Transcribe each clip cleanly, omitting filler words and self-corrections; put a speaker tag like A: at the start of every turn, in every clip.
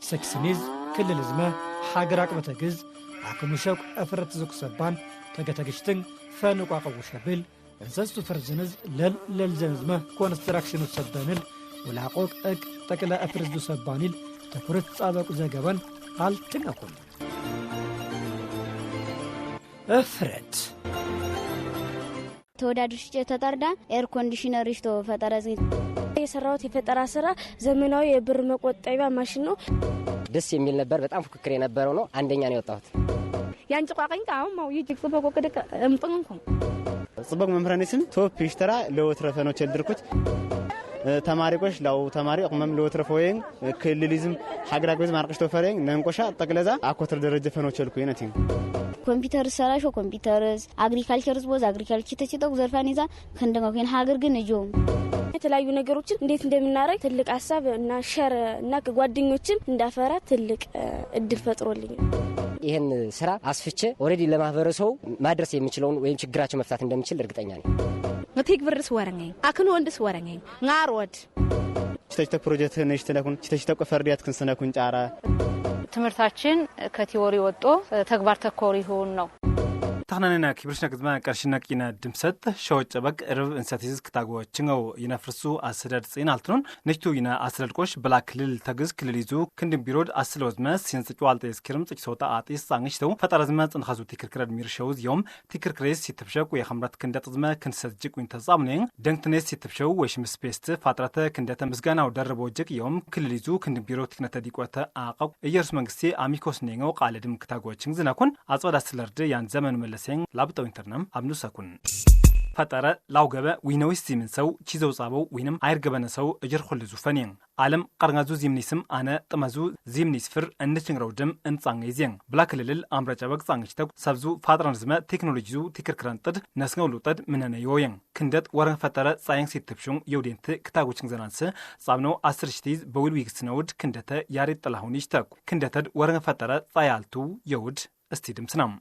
A: سكسنيز كل الزمة حاجرك بتجز عكمشوك أفرت زوك سبان تجتجشتن فانوك عقوش هبل انساستو فرزنز للزنزمة كونستراكشن وسبانل والعقوق تكلا أفرزدو سبانيل تكورت صابق زاقبان هال تنقل أفرت
B: ተወዳድርሽ ተጣርዳ ኤር ኮንዲሽነር ይሽቶ ፈጠራዚ
C: የሰራውት የፈጠራ ስራ ዘመናዊ የብር መቆጠቢያ ማሽን ነው
D: ደስ የሚል ነበር በጣም ፍክክር የነበረው ነው አንደኛ ነው የወጣሁት
C: ያንጭ ቋቀኝ ታው ማው ይጅክ ጽበቆ ከደቀ እምጥንኩ
E: ጽበቅ መምራኔስን ቶፕ ይሽተራ ለወትረፈኖች እድርኩት ተማሪቆሽ ላው ተማሪ አቅመም ለወትረፈወይን ክልሊዝም ሀገራግዝ ማርቀሽ ተፈረኝ ነንቆሻ ጠቅለዛ አኮትር ደረጃ ፈኖች ልኩ ይነቲን
B: ኮምፒውተር ሰራሾ ኮምፒውተርስ አግሪካልቸርስ ቦዝ አግሪካልቸር ተችተው ዘርፋኒዛ ከንደኛው ከን ሀገር ግን እጆ
C: የተለያዩ ነገሮችን እንዴት እንደምናረግ ትልቅ ሐሳብ እና ሸር እና ጓደኞችን እንዳፈራ ትልቅ እድል ፈጥሮልኝ
D: ይሄን ስራ አስፍቼ ኦሬዲ ለማህበረሰቡ ማድረስ የሚችለውን ወይም ችግራቸው መፍታት እንደምችል እርግጠኛ ነኝ
C: ወቴክ ብርስ ወረኛኝ አክን ወንድስ ወረኛኝ ጋርወድ
E: ተሽተ ፕሮጀክት ነሽ ተለኩን ተሽተ ቆፈርዲያት ክንሰነኩን ጫራ
F: ትምርታችን ከቲዎሪ ወጥቶ ተግባር ተኮር ይሁን ነው
A: تخننا كبرشنا كذا كرشنا كينا دمسات شو تبق إرب إنساتيز كتاعو تشنو ينافرسو أسرار سين ألترون نشتو ينا أسرار كوش بلا كلل تجز كلليزو كندم بيرود أسلوز ماس سينسجوال تيز كرم تجسوتا عطيس سانجشتو فترزمات انخزو تكر كرد ميرشوز يوم تكر كريس يتبشوك ويخمرت كندات زما كنسجك وينتظامنين دنتنيس يتبشو ويش مسبيست فترة كندات مزجانا ودرب وجك يوم كلليزو كندم بيرود كنا تديكواتا عقب يرس منجسي أميكوس نينو قالدم كتاعو تشنزنا كون أصوات أسرار دي ين زمن سين لابتو انترنم ابنو ساكون فترة لاو غبا وينويس زيمن سو تشيزو صابو وينم عير غبا سو اجر خلزو فنين عالم قرنازو زيمنيسم انا تمازو زيمنيسفر انشن رودم انصانغيزين بلاك ليل امبرجابك صانغشتو سبزو فادرانزما تكنولوجيزو تكركرانتد نسنو لوتد مننا يوين كندت ورن فترة ساينس تبشون يودينت كتاغو چنزنانس صابنو 10 شتيز بويل ويكسنود كندتا ياري طلاهونيشتاك كندتد ورن فترة صايالتو يود استيدم سنام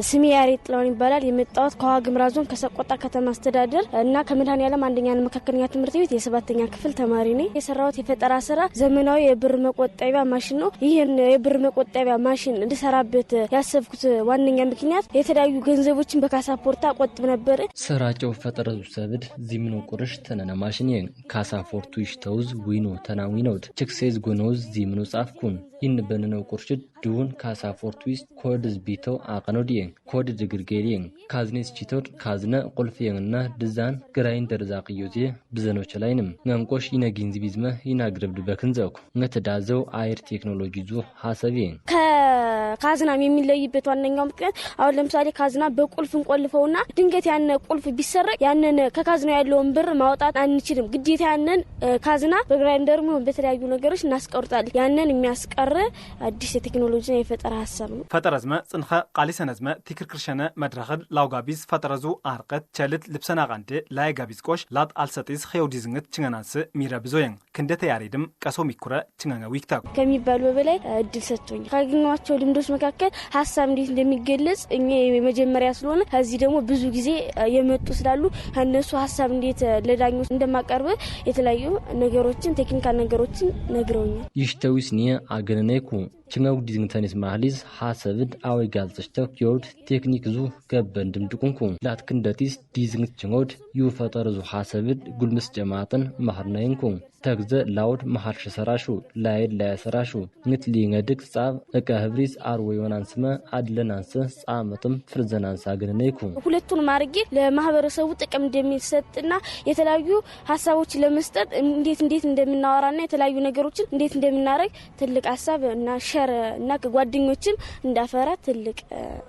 C: ስሜ ያሬት ጥላውን ይባላል የመጣሁት ከዋግምራ ዞን ከሰቆጣ ከተማ አስተዳደር እና ከመድኃኔዓለም አንደኛ መካከለኛ ትምህርት ቤት የ7ኛ ክፍል ተማሪ ነኝ የሰራሁት የፈጠራ ስራ ዘመናዊ የብር መቆጠቢያ ማሽን ነው ይሄን የብር መቆጠቢያ ማሽን እንድሰራበት ያሰብኩት ዋነኛ ምክንያት የተለያዩ ገንዘቦችን በካሳፖርት አቆጥብ ነበር
G: ስራቸው ፈጠራ ዘብድ ዚምኖ ቁርሽ ተነና ማሽን ካሳፖርቱ ይሽተውዝ ዊኖ ተናዊኖት ቼክሴዝ ጎኖዝ ዚምኖ ጻፍኩን ይንበነው ቁርሽ ዱን ካሳፖርቱ ይስ ኮድዝ ቢተው አቀኖዲ ኮድ ድግርጌሪን ካዝኔስ ቺቶር ካዝነ ቁልፊየንና ድዛን ግራይንደር ዛቅዮጂ ብዘኖች ላይንም ነንቆሽ ይነጊንዚ ቢዝመ ይናግረብድ በክንዘኩ ነተዳዘው አየር ቴክኖሎጂ ዙ ሐሰቢን
C: ካዝና የሚለይበት ዋነኛው ምክንያት አሁን ለምሳሌ ካዝና በቁልፍ እንቆልፈውና ድንገት ያነ ቁልፍ ቢሰረቅ ያነን ከካዝናው ያለውን ብር ማውጣት አንችልም ግዴታ ያነን ካዝና በግራይንደር ነው በተለያዩ ነገሮች እናስቀርጣለን ያነን የሚያስቀር አዲስ ቴክኖሎጂ የፈጠራ ሐሳብ ነው
A: ፈጠራዝማ ጽንኸ ቃሊሰነዝማ ትክክርሸነ መድረኸል ላውጋቢዝ ፈጠራዙ አርቀት ቸልት ልብሰና ቃንደ ላይጋቢዝ ቆሽ ላት አልሰጢዝ ኸውዲዝንት ችንገናንስ ሚረብዞየን ክንደተ ያሬድም ቀሶ ሚኩረ ችንገና ዊክታው
C: ከሚባሉ በላይ እድል ሰጥቶኝ ካገኘኋቸው ልምዶች መካከል ሐሳብ እንዴት እንደሚገለጽ እኛ የመጀመሪያ ስለሆነ ከዚህ ደግሞ ብዙ ጊዜ የመጡ ስላሉ እነሱ ሐሳብ እንዴት ለዳኞች እንደማቀርብ የተለያዩ ነገሮችን ቴክኒካል ነገሮችን ነግረውኛል
G: ይሽተውስኒ አገነነኩ ችንጋው ዲዝንተንስ ማህሊዝ ሐሰብድ አወይ ጋልጽሽተው ኪዮድ ቴክኒክ ዙ ገበን ድምድቁንኩ ላትክንደቲስ ዲዝንት ችንጎድ ይፈጠር ዙ ሐሰብድ ጉልምስ ጀማዓትን ማህርናይንኩ ተግዘ ላውድ ማህርሽ ሰራሹ ላይድ ላያሰራሹ ንትሊ ngድቅ ጻብ እቀ ህብሪስ አርወዮናንስመ አድለናንስ ጻመጥም ፍርዘናንስ አገነነይኩ
C: ሁለቱን ማርጌ ለማህበረሰቡ ጥቅም እንደሚሰጥና የተለያዩ ሐሳቦች ለመስጠት እንዴት እንደምናወራና የተለያዩ ነገሮችን እንዴት እንደምናረግ ትልቅ ሐሳብ እና ሸር እና ጓደኞችን እንዳፈራ ትልቅ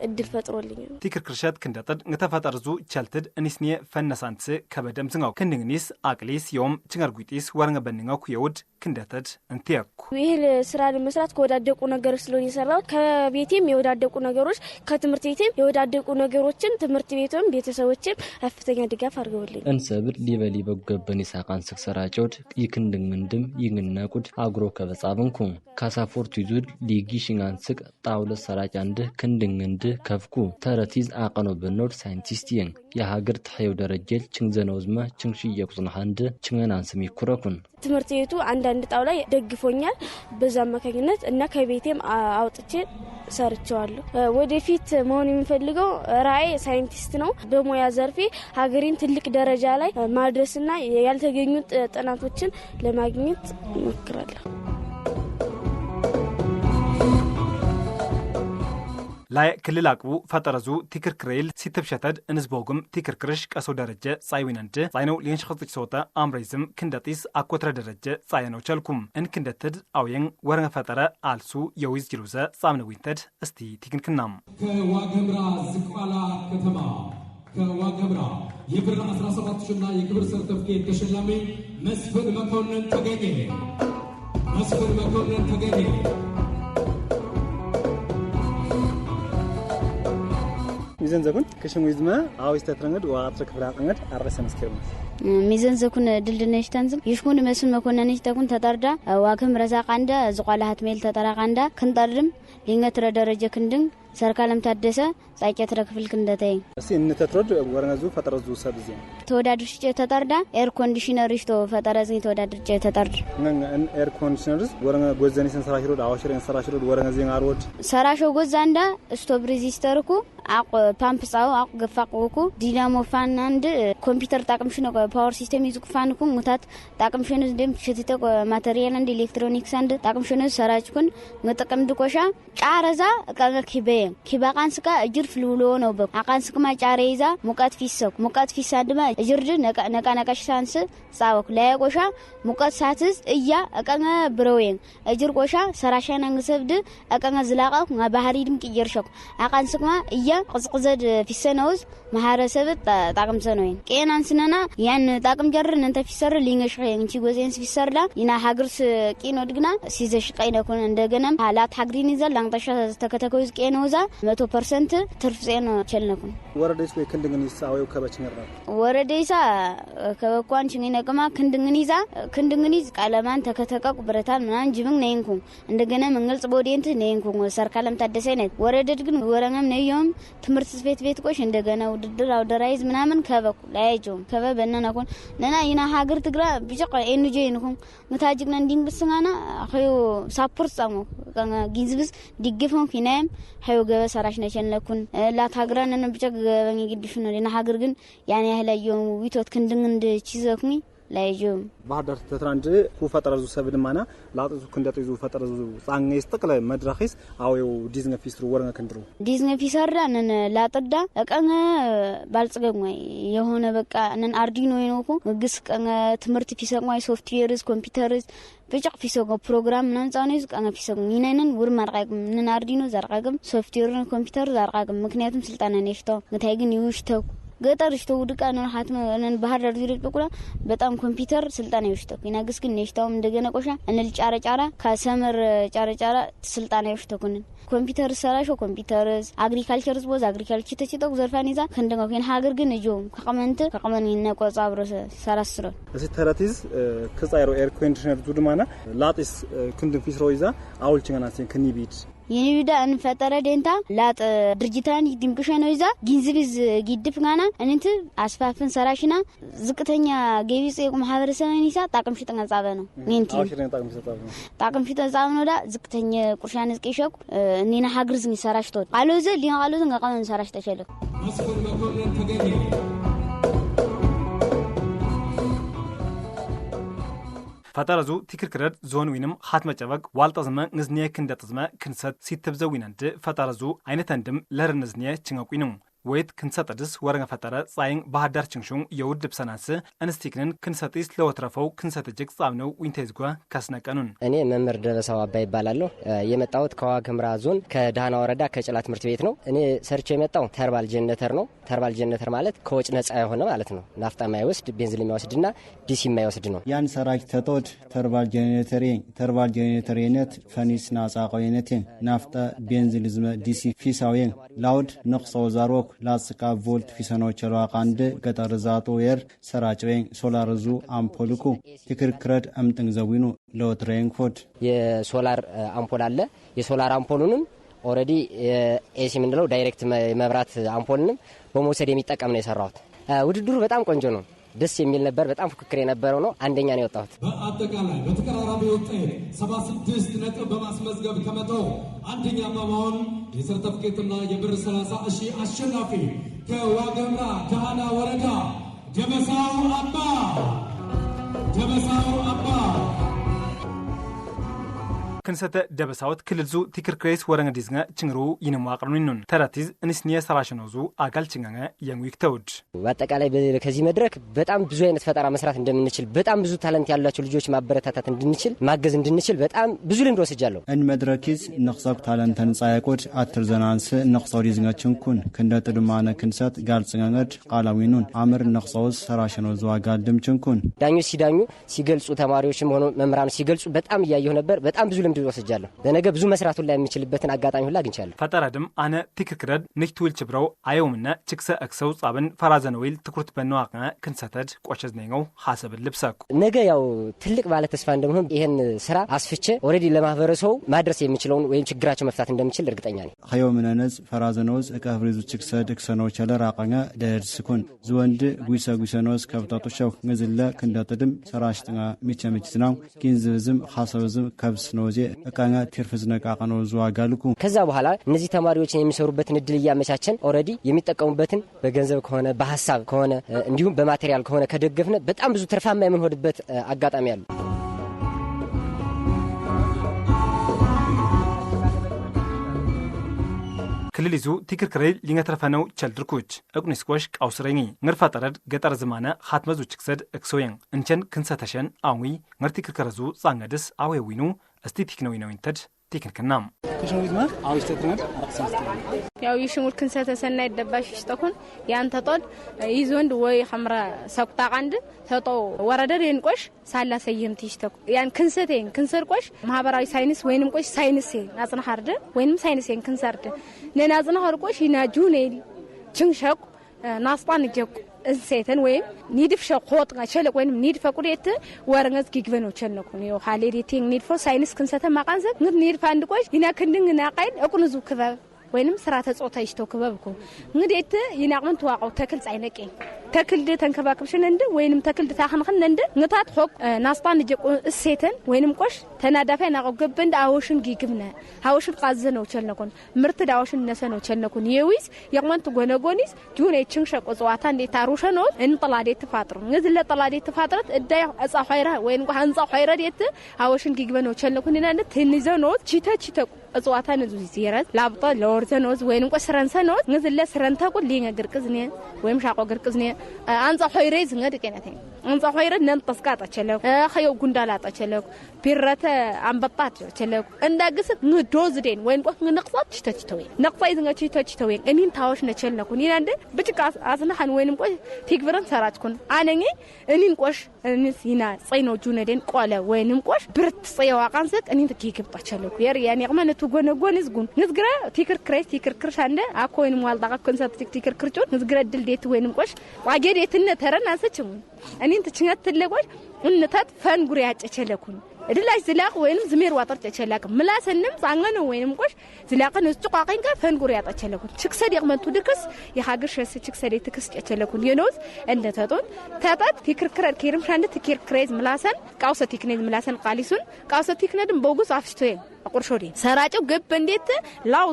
C: እድል ፈጥሮልኝ
A: ትክክርሸት ክንደጠድ ነተፈጠርዙ ቻልትድ እንስኒ ፈነሳንስ ከበደም ዝንጋው ክንድግኒስ አቅሊስ ዮም ችንገርጉቲስ ወርንገ በንጋው ኩየውድ ክንደተድ እንቲያኩ
C: ይሄ ስራ ለመስራት ከወዳደቁ ነገር ስለሆነ የሰራው ከቤቴም የወዳደቁ ነገሮች ከትምህርት ቤቴም የወዳደቁ ነገሮችን ትምህርት ቤቱም ቤተሰቦችም ከፍተኛ ድጋፍ አድርገውልኝ
G: እንሰብር ሊበሊ በገበኒ ሳቃን ስክሰራጮድ ይክንድግንድም ይግናቁድ አግሮ ከበጻብንኩ ካሳፖርቱ ይዙድ ሊጊሽንጋንስቅ ጣውለ ሰራጫንድ ክንድግንድ ከፍኩ ተረቲዝ አቀኖ በኖድ ሳይንቲስቲን የሀገር ተሐየው ደረጀል ችንዘነውዝማ ችንሽ የቁዝና አንድ ችንገን አንስም ይኩረኩን
C: ትምህርት ቤቱ አንዳንድ ጣው ላይ ደግፎኛል በዛ አማካኝነት እና ከቤቴም አውጥቼ ሰርቻለሁ ወደፊት መሆን የሚፈልገው ራይ ሳይንቲስት ነው በሞያ ዘርፌ ሀገሪን ትልቅ ደረጃ ላይ ማድረስና ያልተገኙ ጥናቶችን ለማግኘት እሞክራለሁ
A: ላይ ክልል አቅቡ ፈጠረዙ ቲክርክሬል ሲተብሸተድ እንዝቦግም ቲክርክርሽ ቀሶ ደረጀ ጻይዊነንድ ጻይነው ሊንሽخص ሶታ አምሬዝም ክንደጢስ አኮትረ ደረጀ ጻይነው ቸልኩም እንክንደትድ አውየን ወረነ ፈጠረ አልሱ የዊዝ ጅሉዘ ጻምነዊንተድ እስቲ ቲክንክናም
H: ከዋገምራ ዝቋላ ከተማ ከዋገምራ የብር 17 እና የክብር ሰርተፍኬት ተሸላሚ መስፍን መኮንን ተገኘ
E: ሚዘን ዘኩን ከሽሙ ይዝማ አውስተ ተረንገድ ወአጥረ ክፍራ ቀንገድ አረሰ መስከረም
B: ሚዘን ዘኩን ድልድነሽ ታንዝም ይሽኩን መስን መኮንነሽ ተኩን ተጣርዳ ዋከም ረዛቃንዳ ዝቋላሃት ሜል ተጠራቃንዳ ክንጠርድም ሊንገትረ ደረጀ ክንድን ሰርካለም ታደሰ ጻይቄ ተረክፍል ክንደታይ
E: እሺ እንተትሮድ ወረነዙ ፈጠረዙ ሰብዚ
B: ተወዳድርሽ ተጣርዳ ኤር ኮንዲሽነርሽ ተፈጠረዝኝ ተወዳድርጭ ተጣርድ
E: ኤር ኮንዲሽነርስ ወረነ ጎዘኒሰን ሰራሽሮድ አዋሽረን ሰራሽሮድ ወረነ ዜን አርወድ
B: ሰራሾ ጎዛንዳ ስቶፕ ሬዚስተርኩ አቅ ፓምፕሳው አቅ ገፋቁኩ ዲናሞ ፋን አንድ ኮምፒውተር ጣቅምሽ ነው ፓወር ሲስተም ይዝቁፋንኩ ሙታት ጣቅምሽን እንደም ሽትተ ማቴሪያል አንድ ኤሌክትሮኒክስ አንድ ጣቅምሽን ሰራጭኩን መጠቀም ድቆሻ ጫረዛ አቃቂበ ኪባቃንስካ እጅር ፍልውሎ ነው በ አቃንስክማ ጫሬዛ ሙቀት ፊስ አንድማ እጅርድ ነቃነቃሽ ሳንስ ጻወክ ለቆሻ ሙቀት ሳትዝ እያ አቃና ብሮዌን እጅር ቆሻ ሰራሻና እንሰብድ አቃና ዝላቃው ባህሪድም ቅየርሽኩ አቃንስክማ እያ ቅዝቅዘድ ፊሰነውዝ ማህረሰብ ጣቅምሰነው ቄናንስነና ያን ጣቅም ጀርን እንተ ፊሰር ሊንገሽ እንቺ ጎዜንስ ፊሰርላ ይና ሀገርስ ቂኖ ድግና ሲዘሽ ቀይነኩን እንደገናም ሀላት ሀግሪን ይዘል ላንተሻ ተከተከውዝ ቄኖዛ 100% ትርፍጼን ቸልነኩን
E: ወረደስ ወይ ክንድግን ይሳው ከበችነራ
B: ወረደይሳ ከበቋን ችኔነቀማ ክንድግን ይዝ ቃለማን ተከተቀቁ ብረታን ማን ጅብን ነይንኩ እንደገና መንገልጽ ቦዴንት ነይንኩ ሰርካለም ታደሰይነት ወረደድ ግን ወረናም ነይዮም ትምርት ቤት ቆሽ እንደገና ውድድር አውደራይዝ ምናምን ከበቁ ላይጆም ከበበነናኩን ነና ይና ሀገር ትግራ ቢጨቀ ኤንጂ ይንኩን መታጅግና እንዲንግስናና አዩ ሳፖርት ጻሙ ጊንዝብስ ዲግፎን ፊናም ሀዩ ገበ ሰራሽ ነቸነኩን ላታግራነን ቢጨቅ ገበኝ ግድፍነ ለና ሀገር ግን ያን ያህላየው ዊቶት ክንድን እንደቺዘኩኝ ላይጆም
E: ባህዳር ተትራንድ ኩፈጠረዙ ሰብድማና ላጥዙ ክንደጥዙ ፈጠረዙ ጻንገስ ተቀለ መድረኺስ አውዩ ዲዝነ ፊስትሩ ወረነ ክንድሩ
B: ዲዝነ ፊሰርዳን ላጥዳ አቀነ ባልጽገማይ የሆነ በቃ ነን አርዲኖ ይኖኩ ምግስ ቀነ ትምርት ፊሰማይ ሶፍትዌርስ ኮምፒውተርስ በጫቅ ፊሰጎ ፕሮግራም ናንጻኔዝ ቀነ ፊሰጎ ይነንን ውር ማርቃቅም ነን አርዲኖ ዘርቃቅም ሶፍትዌርን ኮምፒውተር ዘርቃቅም ምክንያቱም ስልጣና ነሽቶ መታይ ግን ይውሽተው ገጠር ሽቶ ውድቃ ነው ሀትመን ባህር ዳር ዙሪያ በቁላ በጣም ኮምፒውተር ስልጣና ይወሽተው ይናግስ ግን ነሽታውም እንደገና ቆሻ እንል ጫራ ከሰመር ጫራ ስልጣና ይወሽተው ኮምፒውተር ሰራሾ ኮምፒውተርስ አግሪካልቸርስ ቦዝ አግሪካልቸር ተችተው ዘርፋኒዛ ከንደጋው ግን ሀገር ግን እጆም ከቀመን ይነቆጻ አብረሰ ሰራስረ
E: እዚ ተራቲዝ ከጻይሮ ኤር ኮንዲሽነር ዱድማና ላጢስ ክንድን ፊስሮይዛ አውልችናን ከኒቢት
B: የኒቢዳ እንፈጠረ ደንታ ላጥ ድርጅታን ይድምቅሸነው ይዛ ጊንዝብዝ ጊድፍናና እንንት አስፋፍን ሰራሽና ዝቅተኛ ገቢጽ ማህበረሰብን ይሳ ጣቅም ሽጠን ጻበ ነው ኒንቲ ጣቅም ሽጠን ጻበ ነው ዳ ዝቅተኛ ቁርሻን ዝቅይሸኩ እኔና ሀገርዝን ሰራሽቶ አሎዘ ሊያቃሎዝን ጋቃን ሰራሽ ተሸለ
H: መስፍን መኮንን ተገኘ
A: ፈጠረዙ ቲክርክረድ ዞን ዊንም ሀት መጨበቅ ዋልጠዝመ ንዝኒየ ክንደጥዝመ ክንሰት ሲትብዘዊነንድ ፈጠረዙ አይነተንድም ለርንዝኒየ ችንቁይንም ወይት ክንሰጠድስ ወረነ ፈጠረ ጻይን ባህዳር ችንሹን የውድ ብሰናስ እንስቲክንን ክንሰጥስ ለወትረፈው ክንሰትጅቅ ጻምነው ዊንቴዝጓ ካስነቀኑን
D: እኔ መምህር ደበሳው አባይ ይባላለሁ የመጣሁት ከዋግምራ ዞን ከዳህና ወረዳ ከጭላ ትምህርት ቤት ነው እኔ ሰርቼ የመጣው ተርባል ጀነተር ነው ተርባል ጀነተር ማለት ከወጭ ነፃ የሆነ ማለት ነው ናፍጣ ማይወስድ ቤንዚን የሚወስድና ዲሲ የማይወስድ ነው
I: ያን ሰራጅ ተጦድ ተርባል ጀነተርነት ፈኒስ ናጻ ቆይነቴ ናፍጣ ቤንዚን ዝመ ዲሲ ፊሳዌን ላውድ ንቅሶ ዛሮክ ላስካ ቮልት ፊሰኖች ለዋቃንድ ገጠር ዛቶ የር ሰራጭበኝ ሶላርዙ አምፖልኩ ትክርክረድ አምጥን ዘዊኑ ለወትሬን ኮድ
D: የሶላር አምፖል አለ የሶላር አምፖሉንም ኦሬዲ ኤሲ ምንድነው ዳይሬክት መብራት አምፖልንም በመውሰድ የሚጠቀም ነው የሰራሁት። ውድድሩ በጣም ቆንጆ ነው። ደስ የሚል ነበር። በጣም ፍክክር የነበረው ነው። አንደኛ ነው የወጣሁት።
H: በአጠቃላይ በተቀራራቢ ውጤት 76 ነጥብ በማስመዝገብ ከመቶ አንደኛ በመሆን የሰርተፍኬትና የብር 30,000 አሸናፊ ከዋግኽምራ ዳህና ወረዳ ደበሳው አባ
A: ክንሰተ ደበሳውት ክልልዙ ቲክርክሬስ ወረንዲዝኛ ችንሩ ይነማቅሩኒኑን ተራቲዝ እንስኒያ ሰራሽነውዙ አጋል ችንጋኛ የንዊክ ተውድ
D: በአጠቃላይ ከዚህ መድረክ በጣም ብዙ አይነት ፈጠራ መስራት እንደምንችል በጣም ብዙ ታለንት ያላቸው ልጆች ማበረታታት እንድንችል ማገዝ እንድንችል በጣም ብዙ ልምድ ወስጃለሁ።
I: እን መድረኪዝ ንኽሰብ ታለንተን ጻይቆድ አትርዘናንስ ንኽሰው ዲዝኛችንኩን ክንደ ጥድማነ ክንሰት ጋልጽኛngድ ቃላዊኑን አምር ንኽሰውስ ሰራሽነውዙ አጋል ድምችንኩን
D: ዳኞች ሲዳኙ ሲገልጹ ተማሪዎችም ሆኖ መምህራን ሲገልጹ በጣም ያየሁ ነበር። በጣም ብዙ ልምድ ወስጃለሁ። ለነገ ብዙ መስራቱን ላይ የሚችልበትን አጋጣሚ ሁሉ አግኝቻለሁ።
A: ፈጠራድም አነ ቲክክረድ ንክትውል ችብረው አየውምና ችክሰ አክሰው ጻብን ፈራዘነዊል ትኩርት በነዋቀ ክንሰተድ ቆቸዝነኛው ሐሰብ ልብሳኩ
D: ነገ ያው ትልቅ ባለ ተስፋ እንደምሆን ይሄን ስራ አስፍቼ ኦሬዲ ለማህበረሰቡ ማድረስ የሚችለውን ወይም ችግራቸው መፍታት እንደምችል እርግጠኛ ነኝ።
I: ኸዮምነነዝ ፈራዘነውዝ እቀፍሪዙ ችክሰድ ክሰኖች ለራቀኛ ደርስኩን ዝወንድ ጉይሰኖስ ከብታቶሻው ngዝለ ክንዳጥድም ሰራሽጥና ሚቸምችዝናው ጊንዝዝም ሐሰብዝም ከብስኖዜ እቃኛ ቲርፍዝነ ቃቀኖ ዙዋጋልኩ
D: ከዛ በኋላ እነዚህ ተማሪዎችን የሚሰሩበትን እድል ያመቻቸን ኦሬዲ የሚጠቀሙበትን በገንዘብ ከሆነ በሐሳብ ከሆነ እንዲሁም በማቴሪያል ከሆነ ከደገፍነ በጣም ብዙ ትርፋማ የምንሆንበት አጋጣሚ አለ።
A: ክልልዙ ቲክርክሬ ሊንገተረፈነው ቸልድርኩች እቁኒስቆሽ ቃውስረኝ ngርፋጠረድ ገጠር ዝማነ ኻትመዙ ችክሰድ እክሶየን እንቸን ክንሰተሸን አዊ ngርቲክርከረዙ ጻንገድስ አዌዊኑ እስቲ ቲክኖዊ ነው እንተድ ቲክንከናም ተሽሙዝማ አውስተትነት አርክሰስተ
J: ያው ይሽሙር ክንሰተ ሰናይ ደባሽ ይስተኩን ያንተ ጦድ ይዞንድ ወይ ኸምራ ሰቅጣ ቀንድ ተጦ ወረደር የንቆሽ ሳላ ሰየምት ይስተኩ ያን ክንሰቴን ክንሰርቆሽ ማህበራዊ ሳይንስ ወይንም ቆሽ ሳይንስ ናጽና ሀርደ ወይንም ሳይንስን ክንሰርደ ነናጽና ሀርቆሽ ይናጁኔል ችንሸቅ ናስጣን ጀቁ እንሰተን ወይም ኒድፍ ሸቆጥ ጋቸለቅ ወይም ኒድፍ ፈቁዴት ወረንገዝ ጊግበኖ ቸነኩን ይው ሃሌዲቲንግ ኒድፍ ሳይንስ ክንሰተ ማቃንዘ ኒድፍ አንድ ቆሽ ይና ክንድን ናቃይል እቁንዙ ክበብ ወይንም ስራ ተጾታ ይሽተው ክበብኩ እንግዲት ይናቅምን ተዋቀው ተክል ጻይነቄ ተክል ተንከባክብሽን እንደ ወይንም ተክል ታخنخን እንደ ንታት ሆቅ ናስጣን ጀቆ እሰተን ወይንም ቆሽ ተናዳፋይ ናቀው ገበንድ አወሽን ጊግብነ አወሽን ቃዘነው ቸነኩን ምርት ዳወሽን ነሰነው ቸነኩን የዊስ የቅመንት ጎነጎኒስ ጁኔ ችንሸቆ ጾዋታ እንደ ታሩሸ ነው እንጥላዴ ተፋጥሩ ንዝለ ጥላዴ ተፋጥረት እዳይ አጻ ኃይራ ወይንም አንጻ ኃይራ ዲት አወሽን ጊግበነው ቸነኩን እና ትንይዘው ነው ቺታ ጾዋታ ነዙ ሲራዝ ላብጣ ለወርዘኖዝ ወይንም ቆሽ ረንሰኖዝ ንዝለ ስረንታ ቁል ሊንገ ግርቅዝኔ ወይም ሻቆ ግርቅዝኔ አንጻ ኃይሬዝ ngድቀነቴ አንጻ ኃይረ ነንጠስቃጣ ቸለው ኸዩ ጉንዳላጣ ቸለው ቢረተ አንበጣት ቸለው እንዳግስ ንዶዝዴን ወይን ቆህ ንቅሳት ችተችተው ንቅሳይ ዝንገ ችተችተው እኒን ታውሽ ነቸልነኩን ይናንደ ብጭቃ አስናሐን ወይንም ቆህ ቲግብረን ሰራችኩን አነኝ እኒን ቆሽ እኒስ ይና ጸይኖ ጁነዴን ቆለ ወይንም ቆሽ ብርት ጸየዋ ቃንሰቅ እኒን ተኪግብጣ ቸለው የር ያኔ ቅመነቱ ጎነጎንዝጉን ንዝግራ ቲክርክርሽ አንደ አኮይን ሟልጣቃ ኮንሰፕት ቲክርክርጩን ንዝግራ ድልዴት ወይንም ቆሽ ዋጌዴትነ ተረን አንሰችም እኒን ተችኛት ተለቆሽ እንታት ፈንጉሪ ያጨቸለኩን እድላሽ ዝላቅ ወይንም ዝሜር ዋጠር ጨቸላቅ ምላሰንም ጻንገነ ወይንም ቆሽ ዝላቅን እስጭቋቂን ጋር ፈንጉሪ ያጠቸለኩን ችክሰድ የቅመንቱ ድክስ የሀገር ሸስ ችክሰድ የትክስ ጨቸለኩን የኖዝ እንደ ተጦን ተጣት ቲክርክረድ ኬርም ሻንደ ቲክርክሬዝ ምላሰን ቃውሰ ቲክኔዝ ምላሰን ቃሊሱን ቃውሰ ቲክነድም ቦጉስ አፍሽቶይ አቁርሾዲ ሰራጨው ገብ እንዴት ላው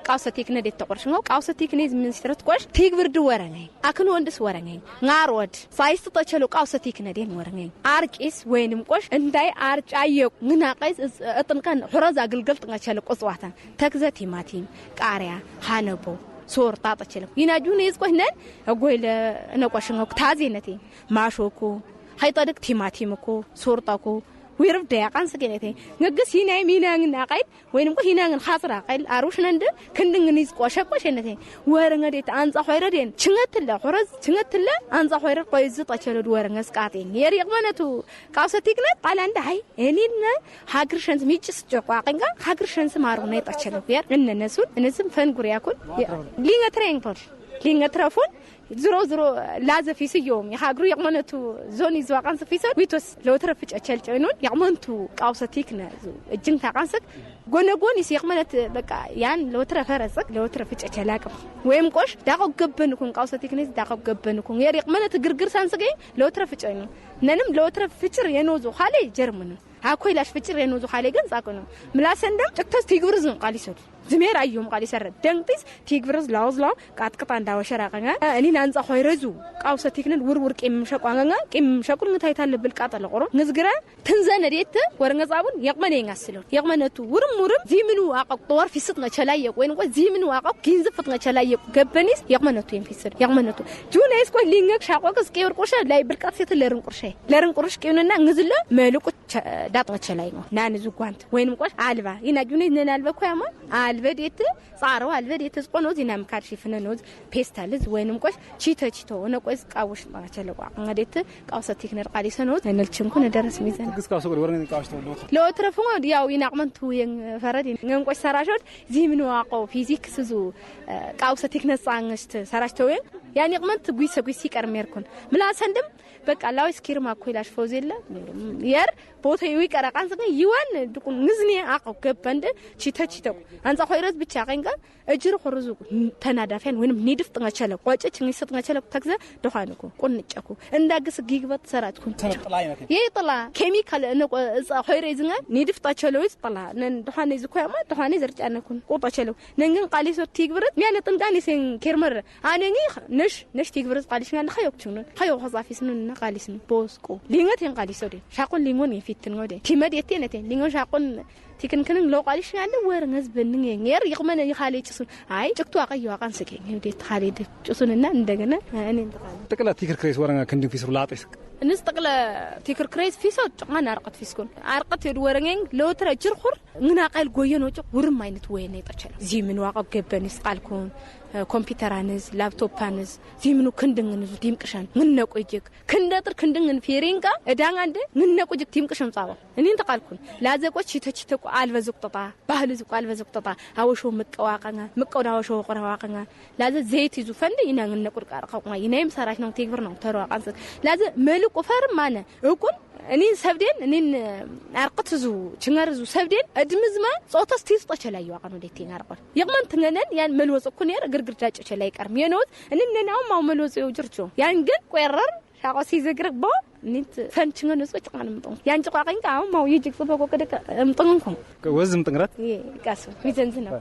J: ቃውሰቲክ ነዴት ተቆርሽሞ ቃውሰቲክ ነዝ ሚኒስትር ተቆርሽ ቲግብርድ ወረngay አክን ወንድስ ወረngay ngaarወድ ሳይስት ተቸሎ ቃውሰቲክ ነዴን ወረngay አርቂስ ወይንም ቆሽ እንዳይ አርጫየ ምናቀይስ እጥንቀን ሁረዛ አገልግል ጥንቀቸለ ቆጽዋታ ተክዘ ቲማቲም ቃሪያ ሃነቦ ሶርታ ተቸለ ይናጁን ይዝቆነን አጎይለ ነቆሽንው ታዚነቴ ማሾኩ ሃይጣድቅ ቲማቲምኮ ሶርታኮ ويرف دقيقان سكينتي نغس هيناي مينان ناقايد وينم كو هينان خاطر عقل اروشنند كندن نيز ቆሸቆሸነቴ ወረንገዴት አንጻ ሆይረዴን ችንገትለ ሆረዝ ችንገትለ አንጻ ሆይረ ቆይዝ ጣቸለድ ወረንገስ ቃጤን የሪቅመነቱ ቃውሰቲክነ ቃላንደ ሃይ እኔና ሀግርሸንስ ሚጭስ ጨቋቀንጋ ሀግርሸንስ ማሩ ነው ጣቸለው ያር እነነሱን እነስም ፈንጉሪያኩን ሊንገ ትሬንግቶር لين ترافون زرو لازم في سيوم يحاجرو يقمنتو زوني زواقان سفيسر ويتوس لو ترفج أشل جنون يقمنتو قاوستيكنا الجن تاقانسك قونا يسيقمنت بقى يعني لو ترفرزك لو ترفج أشلاكم ويمكوش داقو قبنكم قاوستيكنيس داقو قبنكم يقمنت قرقر سانسكين لو ترفج أنو ننم لو ترفجر ينوزو خالي جرمنو هاكوي لاش فجر ينوزو خالي جنساكنو ملاسندم تكتس تيغورزن قالي سود زمير أيوم قال يسرد دنتيس تيغفرز لاوزلا قات قطان داو شراقنا اني نانصا خويرزو قاوستيكن ورور قيم شقوانا قيم شقول نتايتال بالقاطل قرو نزغرا تنزن ريت ورنصابون يقمن ياسلو يقمنتو ورم زيمنو اقق طور في سطنا چلاي وين قو زيمنو اقق كينز فتنا چلاي غبنيس يقمنتو ينفسر يقمنتو جونيس كو لينك شاقوكس كيور قوش لاي بالقاط سيت لرن قرش كيوننا نزله ملوك داطنا چلاي نانزو غانت وين قوش علبا ينا جوني ننالبا كوما الفيديت صاروا الفيديت تسقونو زينام كارشي فننوز بيستالز وينم قوش تشيتو نقوس قاوش ما چلوا انغديت قاوستيك نرقالي سنوز نلچنكو ندرس ميزان
A: قسقاسو ورغن قاوشتو
J: لو ترفو ياو ينقمنتو ين فرادي نقوش سراشوت زيمنو واقو فيزيكس زو قاوستيك نصانشت سراشتو يعني قمنت غيسي قرميركون ملاسندم بقى لاويس كيرما كويلاش فوزيلا ير بوتا يوي قرقان سن يوان دكون نزني اقو كبند تشيتو انصا خويرز ብቻ ቀንጋ እጅሩ خرزو ተናዳፈን ወይንም ኒድፍ ጥንጋቸለ ቆጨች ንይስ ጥንጋቸለ ተግዘ ደፋንኩ ቁንጨኩ እንዳግስ ጊግበት ሰራትኩን ይጥላ ኬሚካል ነቆ خويرዝንጋ ኒድፍ ጣቸለውስ ጥላ ነን ደፋኔ ዝኮያማ ደፋኔ ዘርጫነኩን ቆጣቸለው ነንግን ቃሊሶ ቲግብረት ሚያለ ጥንቃኔ ሰን ኬርመር አነኒ ነሽ ቲግብረት ቃሊስ ሚያለ خيوكቹን خيو خዛፊስን ቃሊስን ቦስቆ ሊንገት ያን ቃሊሶ ሻቆን ሊንጎን ይፊትን ወደ ቲመድ የቴነቴ ሊንጎን ሻቆን تكن لو قاليش يعني ورنز بنين غير يقمن يخالي جسون هاي جكتو اقيو قان سكي دي خالي جسوننا እንደገና እኔ
A: ተቀላ ቲክር ክሬስ ወረኛ ክንዱ ፊስ ብላጥስ
J: نستقل تيكر كريس فيسو انا ارقت فيسكون ارقت ورنين لو ترى جرخر غنا قال غوينو ورم اينت وين يطچل زي من واقب ገበንስ ቃልኩን ኮምፒውተራንስ ላፕቶፕانስ زي منو كندنن ديمقشان مننقوجك كندتر كندنن فيرينقا ادانغاند مننقوجك ديمقشان صاو انين تقالكون لازقوچ تچتق البزقططا ባህልዝ ቃልበዝቅطጣ አወሾ መቀዋቀና መቀውዳወሾ ቆራዋቀና ላዘ ዘይት ይዙ ፈንደ ይናን ነቁርቃር ቀቁማ ይናይም ሰራሽ ነው ቴግብር ነው ተሯቃንስ ላዘ መልቁ ፈርም ማነ እቁን እኔን ሰብደን እኔን አርቅትዙ ችንገርዙ ሰብደን እድምዝማ ጾታስ ትይስጣቸላይ ያቀኑ ደቴን አርቆር ይቅመን ትነነን ያን መልወጽ እኮ ነው ግርግርዳጭ ቸላይ ቀርም የነውት እንነናው ማው መልወጽ ይውጅርቾ ያን ግን ቆረር ሻቆ ሲዘግርቦ ንት ፈንችንገ ነው ጾጫቃንም ያን ጭቋቀኝ አው ማው ይጅቅ ጽበቆ ከደቀ እምጥንኩ
A: ወዝም ጥንግራት
J: ይቃሱ ቢዘንዝ ነው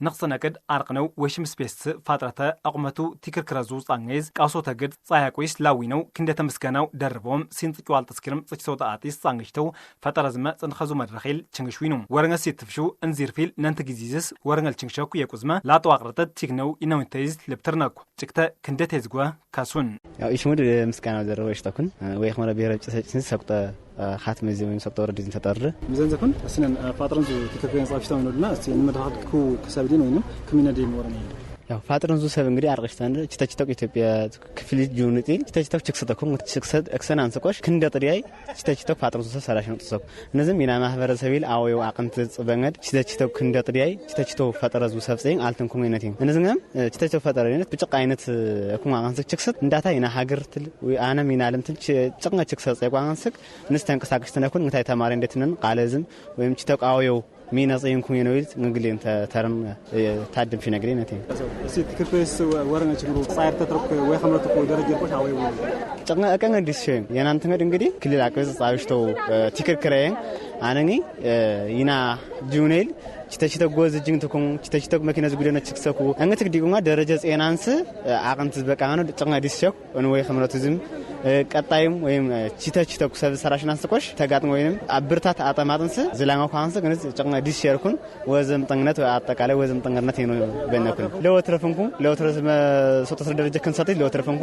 A: نقصناكد أرقنو وشم سبيس فترة أقمتو تكركرزو صانغيز قاسو تجد صايقويس لاوينو كندا تمسكناو دربوم سينتقوال تسكرم صوت آتيس صانغشتو فترة زما تنخزو مدرخيل تشنغشوينو ورنغ سيتفشو انزير فيل نانتجيزيس ورنغ التشنغشاكو يكوزما لا توقرتت تيغنو إنوينتيز لبترناكو تكتا كندا تيزغوا كاسون
E: يشمد مسكناو درويشتاكن ويخمر بيرج سقطه خاتم زيوين سطور دين تطر
A: ميزان زكون اسنن فاطرن زو تكفين صافشتاو نودنا سي نمدحكو كسابدين وينو كمينا دين ورني
E: ያው ፋጥረን ዙ ሰብ እንግዲህ አርቀሽታን ጭታጭታው ኢትዮጵያ ክፍል ጁኒቲ ጭታጭታው ችክሰተኩም ችክሰት አክሰን አንሰቆሽ ክንደ ጥሪያይ ጭታጭታው ፋጥረን ዙ ሰራሽ ነው ተሰብ እነዚህም ሚና ማህበረሰቢል አወዩ አቅንት ጽበንገድ ጭታጭታው ክንደ ጥሪያይ ጭታጭታው ፋጥረ ዙ ሰብጽኝ አልተንኩም አይነት እነዚህም ጭታጭታው ፋጥረ አይነት ብጭቃ አይነት ኩማ አንሰቅ ችክሰት እንዳታ ይና ሀገር ትል ወይ አነ ሚና ለምትን ጭቅና ችክሰት ጸቋን አንሰቅ ንስተንቀሳቀሽ ተነኩን እንታይ ተማሪ እንደትነን ቃለዝም ወይም ጭታው አወዩ مينا زينكم ينويل نقولين ترن تعدم في نقرين نتين.
A: سيد كيفس ورنا تجرو صاير تترك ويخمرتك ودرجة كوش عوي.
E: تجنا أكان ديسشين يعني أنت تقدر نقولي كل العكس صايرشتو تكر كرين أنا ينا جونيل تشتى جوز جينتكم تشتى مكينة زوجنا تشكسكوا أنا تقدرون درجة إنانس أكان تزبك أنا تجنا ديسشك ونوي خمرتزم ቀጣይም ወይም ቺታቺታው ሰብ ሰራሽና አንስቆሽ ተጋጥሞ ወይም አብርታት አጣማጥንስ ዝላንጋው ካንስ ግን ጭቅና ዲሽየርኩን ወዘም ጠንግነት አጠቃላይ ወዘም ጠንግነት ነው በነኩን ለወትረፍንኩ ለወትረዝ ሶተሰ ደረጃ ከንሳት ለወትረፍንኩ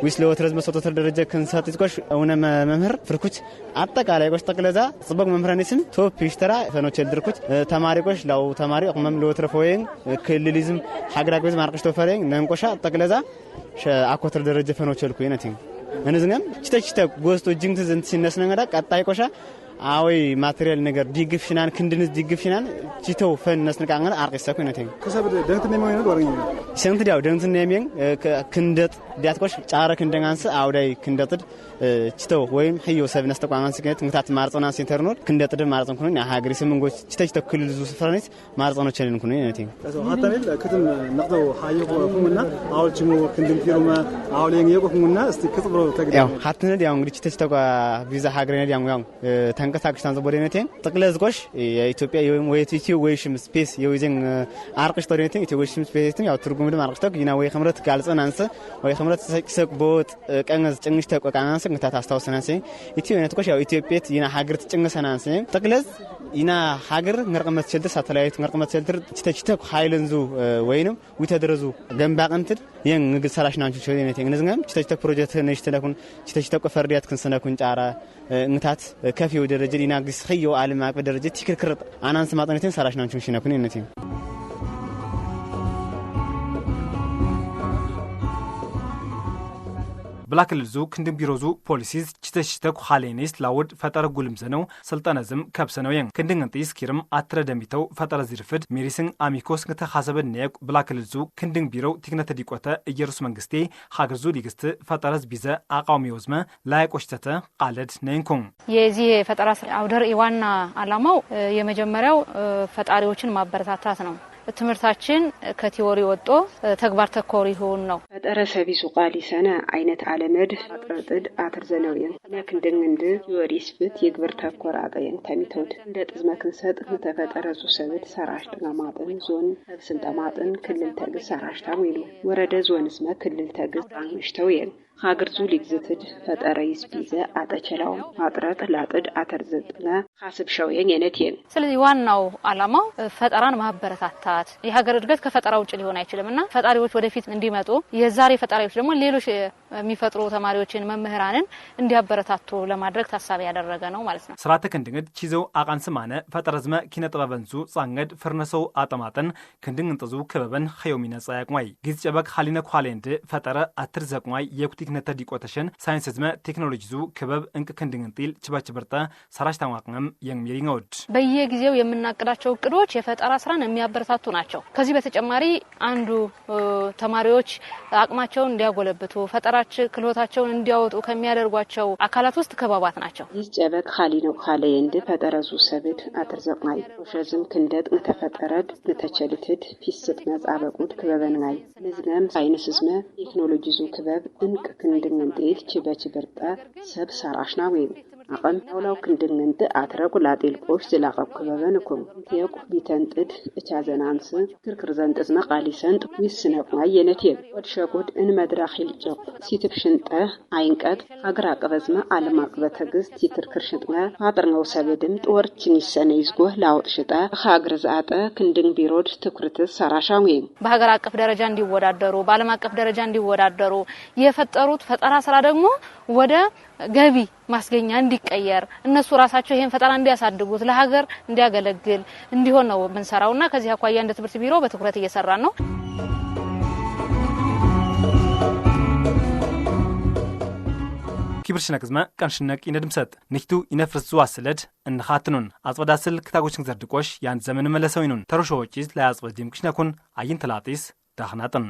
E: ዊስ ለወትረዝ ሶተሰ ደረጃ ከንሳት ቆሽ አሁን መምህር ፍርኩች አጠቃላይ ቆሽ ተቀለዛ ጽበቅ መምህራንስም ቶፕ ይሽተራ ፈኖች ድርኩች ተማሪ ቆሽ ላው ተማሪ አቅመም ለወትረፎይን ክልሊዝም ሀገራገዝ ማርቀሽ ተፈረኝ ነንቆሻ ተቀለዛ አኮተር ደረጃ ፈኖች ልኩ ይነቲን እነዚህም ጭታጭታ ጎስቶ ጅንት ዘንት ሲነስነገዳ ቀጣይ ቆሻ አወይ ማቴሪያል ነገር ዲግፍሽናን ክንድንስ ዲግፍሽናን ጂተው ፈነስ ንቃንገ አርቀሰኩ ነቴን
A: ከሰብ ደንት ነው የሚሆነው ወርኝ
E: ሰንት ዲያው ደንት ነው የሚን ክንደት ዲያትቆሽ ጫረ ክንደጋንስ አውዳይ ክንደት ጂተው ወይም ህዮ ሰብነስ ተቋማንስ ከት ምታት ማርጾና ሴንተር ነው ክንደት ማርጾን ኩኑ ሀገሪ ስምንጎች ጂተች ተክልል ዙ ስፍራኔት ማርጾኖ ቸልን ኩኑ ነቴን
A: ሀተኔል ክትም ነቅዶ ሃዮ ኩሙና አውልችሙ ክንድም ፊሩማ አውለኝ የቆኩሙና እስቲ ክትብሮ ተግዳ
E: ያው ሀተኔል ያው እንግዲህ ጂተች ተቋ ቪዛ ሀገሪና ያው ተንቀሳቅሽታን ዘቦደነቴን ጥቅለዝቆሽ የኢትዮጵያ የኢትዮ ወይሽም ስፔስ የወይዘን አርቅሽ ጦርነቴን ኢትዮ ወይሽም ስፔስ ያው ትርጉም ደም አርቅሽ ተክ ይና ወይ ኸምረት ጋልጸን አንሰ ወይ ኸምረት ሰቅሰቅ ቦት ቀንዝ ጭንግሽ ተቆቃናንሰ እንታ ታስታውሰናንሰ ኢትዮ ነትቆሽ ያው ኢትዮጵያት ይና ሀገር ትጭንገሰናንሰ ጥቅለዝ ይና ሀገር ngርቀመት ቸልተ ሳተላይት ngርቀመት ቸልተ ተችተክ ሃይለንዙ ወይንም ዊተደረዙ ገንባቀንት የንግል ሰራሽ ናንቹ ቸልነቴን ነዝንጋም ተችተክ ፕሮጀክት ነሽ ተለኩን ተችተክ ፈርዲያት ክንሰነኩን ጫራ እንታት ከፊው ደረጃ ዲናግስ ኸዮ ዓለም አቀፍ ደረጃ ትክክር አናንስ ማጥነቴን ሰራሽ ናንቹ ሽነኩን ነቴ
A: ብላክልዙ ክንድም ቢሮዙ ፖሊሲዝ ችተሽተኩ ሃሌኒስ ላውድ ፈጠረ ጉልምዘነው ስልጣነዝም ከብሰነው ያን ክንድንጥይስ ኪርም አትረደሚተው ፈጠረ ዝርፍድ ሜሪስን አሚኮስ ከተሐሰበን ነቅ ብላክልዙ ክንድም ቢሮ ቲክነተ ዲቆተ ኢየሩስ መንግስቴ ሀገርዙ ሊግስት ፈጠረዝ ቢዘ አቃውሚ ወዝመ ላይቆሽተተ ቃለድ ነንኩን
F: የዚህ ፈጠራ አውደር ዋና አላማው የመጀመሪያው ፈጣሪዎችን ማበረታታት ነው። ትምርታችን ከቲዮሪ ወጥቶ ተግባር ተኮር ይሁን ነው።
K: ፈጠረ ሰቢሱ ቃሊ ሰነ አይነት ዓለመድ አጥረጥድ አትርዘነውየን ለክንደንግንድ ቲዮሪስ ፍት የግብር ተኮር አቀየን ተሚተውድ እንደ ጥዝመ ክንሰጥ ተፈጠረ ዙ ሰብት ሰራሽ ተማማጥን ዞን ስልጣማጥን ክልል ተግስ ሰራሽ ታሙይሉ ወረደ ዞን ስመ ክልል ተግስ አንሽተውየን ሀገር ዙ ሊግዝትድ ፈጠረ ይስቢዘ አጠቸላው አጥረጥ ላጥድ አተርዘጥለ ሐስብ ሸውየን የነቴን
F: ስለዚህ ዋናው አላማው ፈጠራን ማበረታታት የሀገር እድገት ከፈጠራ ውጭ ሊሆን አይችልምና ፈጣሪዎች ወደፊት እንዲመጡ የዛሬ ፈጣሪዎች ደግሞ ሌሎች የሚፈጥሩ ተማሪዎችን መምህራንን እንዲያበረታቱ ለማድረግ ታሳቢ ያደረገ ነው ማለት ነው።
A: ስራተ ክንድንግ ቺዘው አቃንስማነ ፈጠረዝመ ኪነጥበበንዙ ጻንገድ ፍርነሰው አጠማጠን ክንድንግንጥዙ ከበበን ኸዮሚነ ጻያቅማይ ጊዝ ጨበክ ሐሊነ ኳሌንድ ፈጠረ አትርዘቅማይ የኩቲክነተ ዲቆተሽን ሳይንስዝመ ቴክኖሎጂዙ ከበብ እንቅ ክንድንግንጢል ችባችበርጣ ሰራሽ ታማቅም የሚሪንግድ
F: በየጊዜው የምናቅዳቸው እቅዶች የፈጠራ ስራን የሚያበረታቱ ናቸው። ከዚህ በተጨማሪ አንዱ ተማሪዎች አቅማቸውን እንዲያጎለብቱ ፈጠራች ክሎታቸውን እንዲያወጡ ከሚያደርጓቸው አካላት ውስጥ ከበባት ናቸው።
K: ይጨበቅ ኻሊነው ኻለየንድ ፈጠረዙ ሰብት አትርዘቅማይ ወሸዝም ክንደጥ ተፈጠረድ ተቸልትድ ፊስጥ መጻበቁድ ከበበንጋይ ንዝነም ሳይንስዝመ ቴክኖሎጂዙ ከበብ እንቅ ክንድንግንጤል ችበችበርጣ ሰብ ሰራሽና ወይ አቀም አውላው ክንድንግንጥ አትረቁ ላጤልቆሽ ዝላቀብ ከበበንኩም ቴቁ ቢተንጥድ እቻዘናንስ ክርክር ዘንጥዝ መቃሊሰንጥ ዊስነቅማይ የነቴብ ወድሸቁድ እንመድራኺል ጨቁ ሲትብሽንጠ አይንቀጥ ሀገር አቀበዝመ ዓለም አቀበ ተግስት ሲትርክር ሽጥመ አጥርነው ሰበድም ጦርችን ይሰነ ይዝጎህ ላውጥ ሽጠ ሀገር ዛጠ ክንድን ቢሮድ ትኩርትስ ሰራሻው
F: በሀገር አቀፍ ደረጃ እንዲወዳደሩ በዓለም አቀፍ ደረጃ እንዲወዳደሩ የፈጠሩት ፈጠራ ስራ ደግሞ ወደ ገቢ ማስገኛ እንዲቀየር እነሱ ራሳቸው ይሄን ፈጠራ እንዲያሳድጉት ለሀገር እንዲያገለግል እንዲሆን ነው ምንሰራውና ከዚህ አኳያ እንደ ትምህርት ቢሮ በትኩረት እየሰራን ነው።
A: ኪብርሽና ከዝማ ቀንሽነቅ ይነድምሰጥ ንክቱ ይነፍርሱ አስለድ እንኻትኑን አጽበዳስል ክታጎችን ዘርድቆሽ ያን ዘመን መለሰውይኑን ተሮሾዎችስ ለያጽበ ዲምክሽነኩን አይን ተላጢስ ዳህናጥን